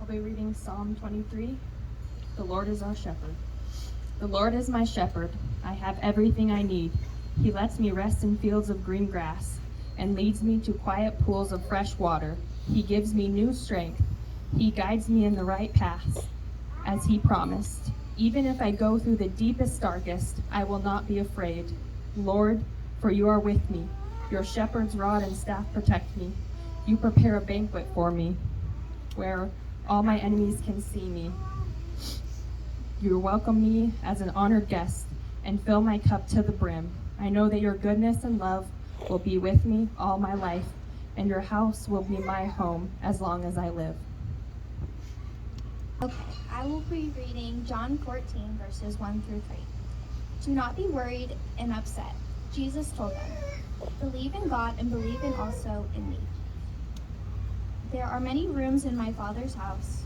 I'll be reading Psalm 23. The Lord is our shepherd. The Lord is my shepherd. I have everything I need. He lets me rest in fields of green grass and leads me to quiet pools of fresh water. He gives me new strength. He guides me in the right paths, as he promised. Even if I go through the deepest, darkest, I will not be afraid. Lord, for you are with me. Your shepherd's rod and staff protect me. You prepare a banquet for me, where all my enemies can see me. You welcome me as an honored guest and fill my cup to the brim. I know that your goodness and love will be with me all my life, and your house will be my home as long as I live. Okay, I will be reading John 14, verses 1 through 3. Do not be worried and upset. Jesus told them, believe in God and believe in also in me. There are many rooms in my Father's house,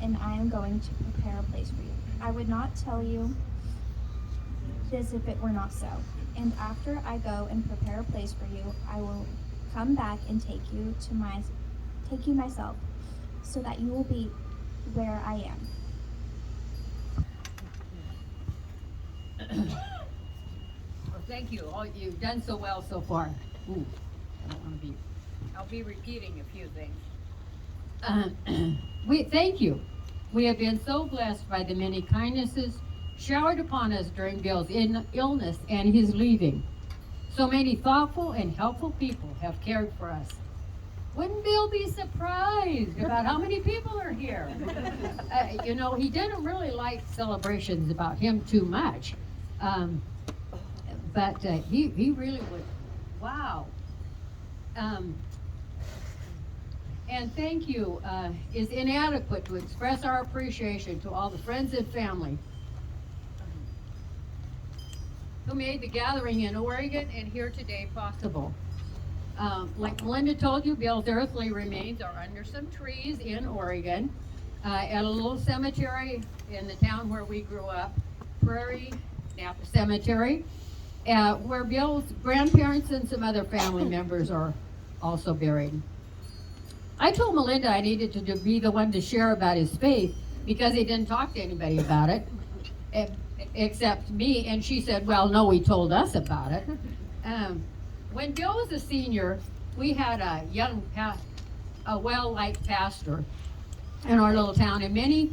and I am going to prepare a place for you. I would not tell you this if it were not so. And after I go and prepare a place for you, I will come back and take you myself, so that you will be where I am. Well, thank you. You've done so well so far. Ooh, I'll be repeating a few things. We thank you. We have been so blessed by the many kindnesses showered upon us during Bill's illness and his leaving. So many thoughtful and helpful people have cared for us. Wouldn't Bill be surprised about how many people are here? He didn't really like celebrations about him too much. But he really would. Wow. And thank you is inadequate to express our appreciation to all the friends and family who made the gathering in Oregon and here today possible. Like Melinda told you, Bill's earthly remains are under some trees in Oregon at a little cemetery in the town where we grew up, Prairie Napa Cemetery, where Bill's grandparents and some other family members are also buried. I told Melinda I needed to be the one to share about his faith because he didn't talk to anybody about it except me, and she said, well, no, he told us about it. When Bill was a senior, we had a well-liked pastor in our little town, and many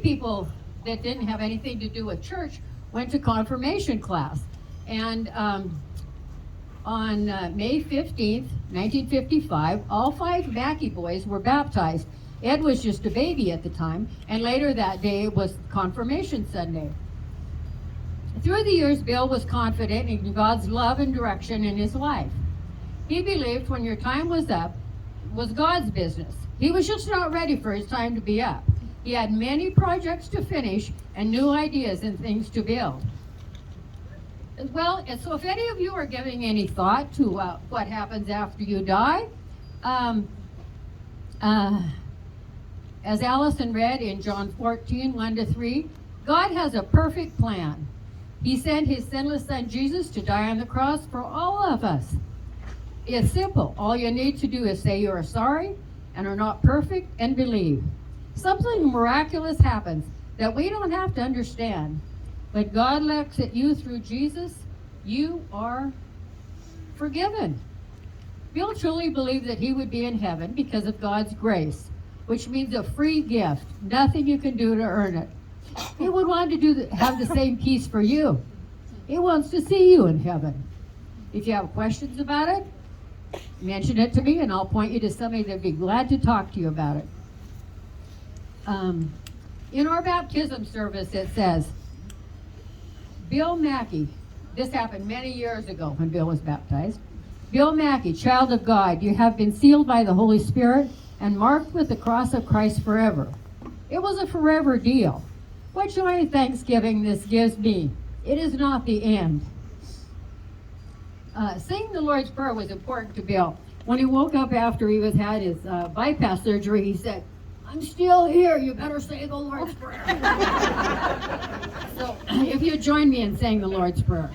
people that didn't have anything to do with church went to confirmation class. And on May 15th, 1955, all 5 Mackey boys were baptized. Ed was just a baby at the time, and later that day was Confirmation Sunday. Through the years, Bill was confident in God's love and direction in his life. He believed when your time was up was God's business. He was just not ready for his time to be up. He had many projects to finish and new ideas and things to build. Well, and so if any of you are giving any thought to what happens after you die, as Allison read in John 14, 1-3, God has a perfect plan. He sent his sinless son Jesus to die on the cross for all of us. It's simple. All you need to do is say you are sorry and are not perfect and believe. Something miraculous happens that we don't have to understand. But God looks at you through Jesus, you are forgiven. Bill truly believed that he would be in heaven because of God's grace, which means a free gift, nothing you can do to earn it. He would want to have the same peace for you. He wants to see you in heaven. If you have questions about it, mention it to me and I'll point you to somebody that'd be glad to talk to you about it. In our baptism service it says, Bill Mackey, this happened many years ago when Bill was baptized. Bill Mackey, child of God, you have been sealed by the Holy Spirit and marked with the cross of Christ forever. It was a forever deal. What joy and thanksgiving this gives me. It is not the end. Saying the Lord's Prayer was important to Bill. When he woke up after he had his bypass surgery, he said, I'm still here, you better say the Lord's Prayer. So if you join me in saying the Lord's Prayer.